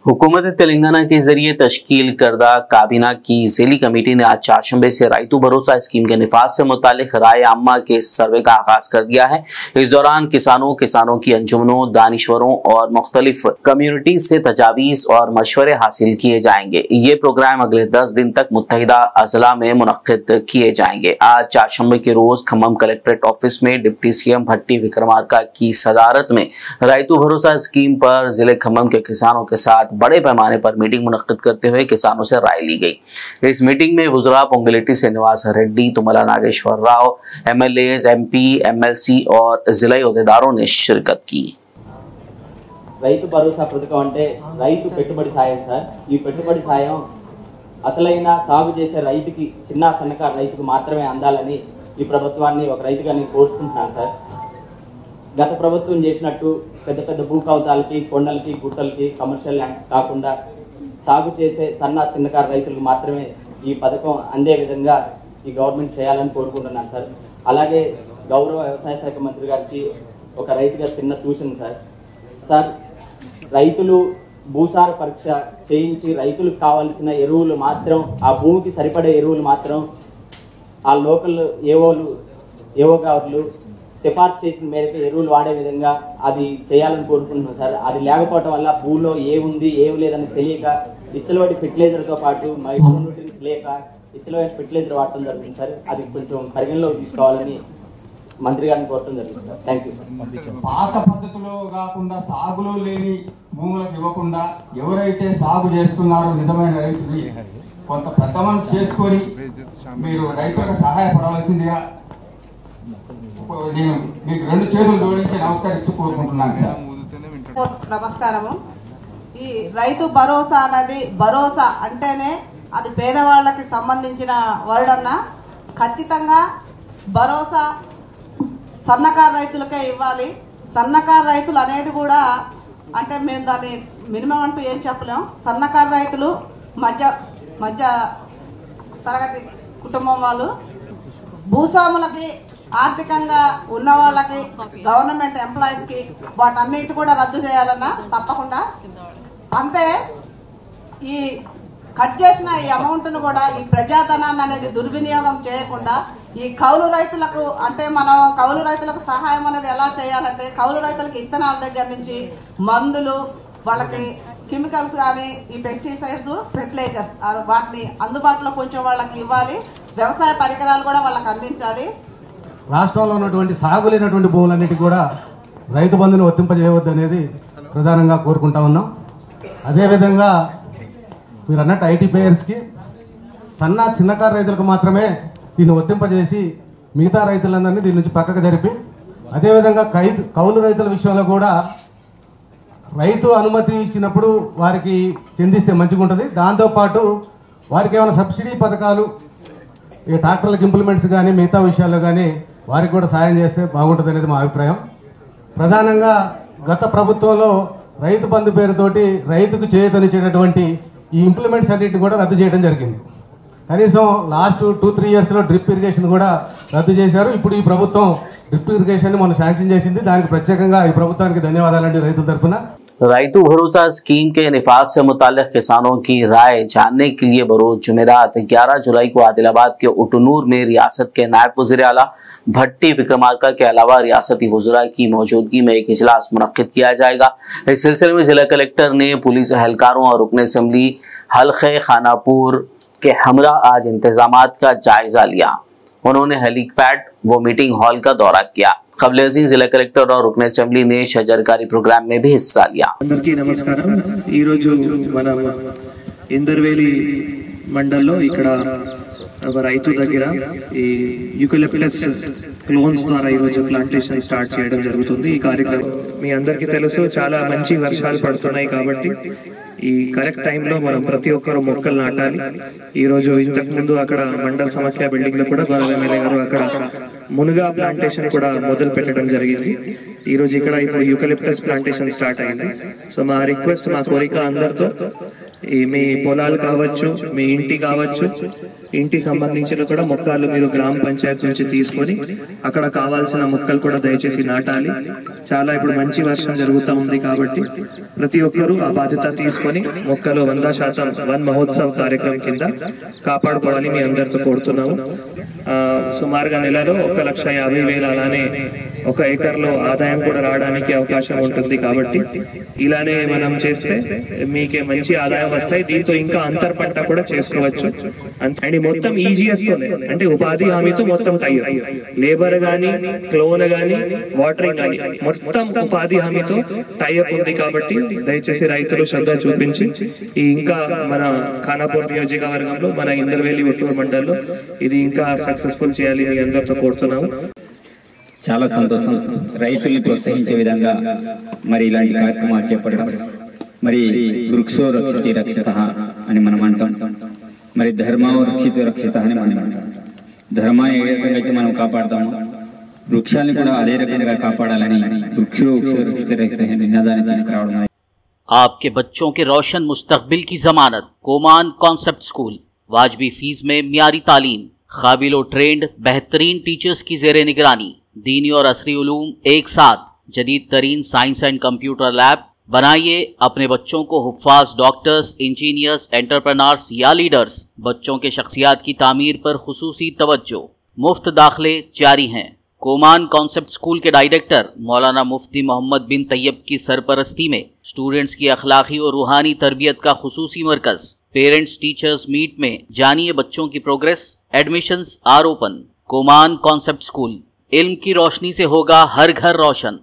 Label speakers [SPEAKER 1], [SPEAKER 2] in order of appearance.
[SPEAKER 1] हुकूमत तेलंगाना के जरिए तश्कील करदा काबीना की ज़िली कमेटी ने आज चारशंबे से रायतू भरोसा स्कीम के निफाज से मुतालिक राय आम्मा के सर्वे का आगाज कर दिया है। इस दौरान किसानों की अंजुमनों, दानिश्वरों और मुख्तलिफ कम्युनिटी से तजावीज़ और मशवरे हासिल किए जाएंगे। ये प्रोग्राम अगले 10 दिन तक मुत्तहिदा अजला में मुनक्किद किए जाएंगे। आज चारशंबे के रोज खम्मम कलेक्ट्रेट ऑफिस में डिप्टी सीएम भट्टी विक्रमार्का की सदारत में रायतू भरोसा स्कीम पर जिले खम्मम के किसानों के साथ बड़े पैमाने पर मीटिंग मुनक्किद करते हुए किसानों से राय ली गई। इस मीटिंग में वुज़रा पोंगलेटी से Nivas Reddy, Tummala Nageswara Rao, MLAs, MP, MLC और जिला अहदेदारों ने शिरकत की।
[SPEAKER 2] రైతు భరోసా పథకం అంటే రైతు పెట్టుబడి సాయం సార్। ఈ పెట్టుబడి సాయం అసలైన సాగు చేసే రైతుకి, చిన్న సన్నకారు రైతుకు మాత్రమే అందాలని ఈ ప్రభుత్వాన్ని ఒక రైతుగా నేను కోరుకుంటున్నాను సార్। గత ప్రభుత్వం చేసినట్టు పెద్ద పెద్ద భూ కవతాలకి, కొండలకి, గుట్టలకి, కమర్షియల్ ల్యాండ్స్ కాకుండా సాగు చేసే చిన్నకారు రైతులకు మాత్రమే ఈ పథకం అందే విధంగా ఈ గవర్నమెంట్ చేయాలని కోరుకుంటున్నాను సార్। అలాగే గౌరవ వ్యవసాయ శాఖ మంత్రి గారికి ఒక రైతుగా చిన్న సూచన సార్, రైతులు భూసార పరీక్ష చేయించి రైతులకు కావాల్సిన ఎరువులు మాత్రం, ఆ భూమికి సరిపడే ఎరువులు మాత్రం ఆ లోకల్ ఏవో గారు సిఫార్సు చేసిన మేరకు ఎరువులు వాడే విధంగా అది చేయాలని కోరుకుంటున్నాం సార్। అది లేకపోవడం వల్ల భూమిలో ఏముంది ఏమి లేదని తెలియక ఇచ్చలవాడి ఫెర్టిలైజర్తో పాటు మైక్రోన్యూట్రియన్స్ లేక ఇచ్చలవాడి ఫెర్టిలైజర్ వాడటం జరుగుతుంది సార్। అది కొంచెం పరిగణలోకి తీసుకోవాలని మంత్రి గారిని కోరటం జరుగుతుంది సార్। Thank you sir.
[SPEAKER 3] పాత పద్ధతిలో కాకుండా సాగులో లేని భూములకు ఇవ్వకుండా ఎవరైతే సాగు చేస్తున్నారో నిజమైన రైతుని కొంత పెద్ద మనసు చేసుకొని మీరు రైతులకు సహాయపడవలసిందిగా నేను మీకు రెండు చేతులు జోడించి నమస్కరిస్తూ కోరుకుంటున్నాను సార్।
[SPEAKER 4] నమస్కారము। ఈ రైతు భరోసా అనేది, భరోసా అంటేనే అది పేదవాళ్ళకి సంబంధించిన వర్డ్ అన్న, ఖచ్చితంగా భరోసా సన్నకారు రైతులకే ఇవ్వాలి। సన్నకారు రైతులు అనేది కూడా అంటే మేము దాన్ని మినిమం అంటూ ఏం చెప్పలేం। సన్నకారు రైతులు మధ్య తరగతి కుటుంబం వాళ్ళు, భూస్వాములకి, ఆర్థికంగా ఉన్న వాళ్ళకి, గవర్నమెంట్ ఎంప్లాయీస్ కి వాటన్నిటి కూడా రద్దు చేయాలన్నా తప్పకుండా। అంతే ఈ కట్ చేసిన ఈ అమౌంట్ ను కూడా ఈ ప్రజాధనాన్ని అనేది దుర్వినియోగం చేయకుండా ఈ కౌలు రైతులకు, అంటే మనం కౌలు రైతులకు సహాయం అనేది ఎలా చేయాలంటే కౌలు రైతులకు ఇత్తనాల దగ్గర నుంచి మందులు, వాళ్ళకి కెమికల్స్ కానీ ఈ పెస్టిసైడ్స్, ఫెర్టిలైజర్స్ వాటిని అందుబాటులో కొంచెం వాళ్ళకి ఇవ్వాలి। వ్యవసాయ పరికరాలు కూడా వాళ్ళకి అందించాలి।
[SPEAKER 5] రాష్ట్రంలో ఉన్నటువంటి సాగు లేనటువంటి భూములన్నిటి కూడా రైతు బంధుని వర్తింపజేయవద్దు అనేది ప్రధానంగా కోరుకుంటా ఉన్నాం। అదేవిధంగా మీరు అన్నట్టు ఐటీ పేయర్స్కి, చిన్నకారు రైతులకు మాత్రమే దీన్ని వర్తింపజేసి మిగతా రైతులందరినీ దీని నుంచి పక్కకు జరిపి, అదేవిధంగా కౌలు రైతుల విషయంలో కూడా రైతు అనుమతి ఇచ్చినప్పుడు వారికి చెందిస్తే మంచిగా ఉంటుంది। దాంతోపాటు వారికి ఏమైనా సబ్సిడీ పథకాలు, ఈ ట్రాక్టర్లకు ఇంప్లిమెంట్స్ కానీ మిగతా విషయాల్లో కానీ వారికి కూడా సాయం చేస్తే బాగుంటుంది అనేది మా అభిప్రాయం। ప్రధానంగా గత ప్రభుత్వంలో రైతు బంధు పేరుతోటి రైతుకు చేయూతనిచ్చేటటువంటి ఈ ఇంప్లిమెంట్స్ అన్నింటిని కూడా రద్దు చేయడం జరిగింది। కనీసం లాస్ట్ 2-3 ఇయర్స్లో డ్రిప్ ఇరిగేషన్ కూడా రద్దు చేశారు। ఇప్పుడు ఈ ప్రభుత్వం డ్రిప్ ఇరిగేషన్ మనం శాంక్షన్ చేసింది, దానికి ప్రత్యేకంగా ఈ ప్రభుత్వానికి ధన్యవాదాలండి రైతుల తరఫున।
[SPEAKER 1] रायतू भरोसा स्कीम के निफाज से मुताल्लिक किसानों की राय जानने के लिए बरोज जुमेरात 11 जुलाई को आदिलाबाद के उटनूर में रियासत के नायब वज़ीर आला भट्टी विक्रमार्का के अलावा रियासती वज़रा की मौजूदगी में एक इजलास मुनक्किद किया जाएगा। इस सिलसिले में जिला कलेक्टर ने पुलिस एहलकारों और रुकन असम्बली हल्के खानापुर के हमरा आज इंतजामात का जायजा लिया। उन्होंने हेलीपैड व मीटिंग हॉल का दौरा किया। खबलेजी जिला कलेक्टर और रुकन असेंबली ने शजरकारी प्रोग्राम में भी हिस्सा लिया।
[SPEAKER 6] అందరికీ నమస్కారం। ఈ రోజు మనం ఇందర్వేలి మండల్లో ఇక్కడ రైతు దగ్గర ఈ యూకలిప్టస్ క్లోన్స్ ద్వారా ఈ రోజు ప్లాంటేషన్ స్టార్ట్ చేయడం జరుగుతుంది। ఈ కార్యక్రమం మీ అందరికీ తెలుసు, చాలా మంచి వర్షాలు పడుతున్నాయి కాబట్టి ఈ కరెక్ట్ టైంలో మనం ప్రతి ఒక్కరు మొక్కలు నాటాలి। ఈ రోజు ఇంతకు ముందు అక్కడ మండల సమాఖ్య బిల్డింగ్ లో కూడా గౌరవ ఎమ్మెల్యే గారు అక్కడ మునుగా ప్లాంటేషన్ కూడా మొదలు పెట్టడం జరిగింది। ఈ రోజు ఇక్కడ ఇప్పుడు యూకలిప్టస్ ప్లాంటేషన్ స్టార్ట్ అయింది। సో మా రిక్వెస్ట్, మా కోరిక అందరితో, మీ పొలాలు కావచ్చు, మీ ఇంటి కావచ్చు, ఇంటికి సంబంధించిన కూడా మొక్కలు మీరు గ్రామ పంచాయతీ నుంచి తీసుకొని అక్కడ కావాల్సిన మొక్కలు కూడా దయచేసి నాటాలి. చాలా ఇప్పుడు మంచి వర్షం జరుగుతూ ఉంది కాబట్టి ప్రతి ఒక్కరూ ఆ బాధ్యత తీసుకొని మొక్కలు 100% వన్ మహోత్సవ్ కార్యక్రమం కింద కాపాడుకోవాలి మీ అందరితో కోరుతున్నాము. సుమారుగా నెలలో 1,50,000 అలానే 1 ఎకర్లో ఆదాయం కూడా రావడానికి అవకాశం ఉంటుంది. కాబట్టి ఇలానే మనం చేస్తే మీకే మంచి ఆదాయం వస్తాయి. దీంతో ఇంకా అంతర్ పంట కూడా చేసుకోవచ్చు. అండ్ మొత్తం ఈజీఎస్తోనే అంటే ఉపాధి హామీతో మొత్తం టైప్ లేబర్ గానీ, క్లోన్ గానీ, వాటరింగ్ గానీ మొత్తం ఉపాధి హామీతో టైప్ ఉంది. కాబట్టి దయచేసి రైతులు శ్రద్ధ చూపించి ఈ ఇంకా మన ఖానాపూర్ నియోజకవర్గంలో మన ఇందర్వేలి ఒట్టూరు మండలంలో ఇది ఇంకా సక్సెస్ఫుల్ చేయాలి మీ అందరితో కోరుతున్నాము.
[SPEAKER 7] చాలా సంతోషం. రైతుల్ని ప్రోత్సహించే విధంగా మరి ఇలాంటి కార్యక్రమాలు చేపట్టడం. మరి వృక్షో రక్షితి రక్షితః అని మనం అంటాం. మరి ధర్మో రక్షితో రక్షితః అని మనం అంటాం. ధర్మాన్ని ఏ రకంగా అయితే మనం కాపాడుతామో వృక్షాన్ని కూడా అదే రకంగా కాపాడాలని వృక్షో రక్షిత రక్షిత నినాదాన్ని తీసుకురావడం.
[SPEAKER 1] आपके बच्चों के रोशन मुस्तकबिल की जमानत कोमान कॉन्सेप्ट स्कूल, वाजबी फीस में मियारी तालीम, काबिल ट्रेंड बेहतरीन टीचर्स की ज़ेरे निगरानी, दीनी और असरी उलूम एक साथ, जदीद तरीन साइंस एंड कंप्यूटर लैब। बनाइए अपने बच्चों को हुफ्फाज डॉक्टर्स, इंजीनियर्स, एंटरप्रेन्योर्स या लीडर्स। बच्चों के शख्सियात की तामीर पर खुसूसी तवज्जो। मुफ्त दाखिले जारी हैं। कोमान कॉन्सेप्ट स्कूल के डायरेक्टर मौलाना मुफ्ती मोहम्मद बिन तैयब की सरपरस्ती में स्टूडेंट्स की अखलाकी और रूहानी तरबियत का खुसूसी मरकज। पेरेंट्स टीचर्स मीट में जानिए बच्चों की प्रोग्रेस। Admissions are open. कोमान कॉन्सेप्ट स्कूल, इल्म की रोशनी से होगा हर घर रोशन।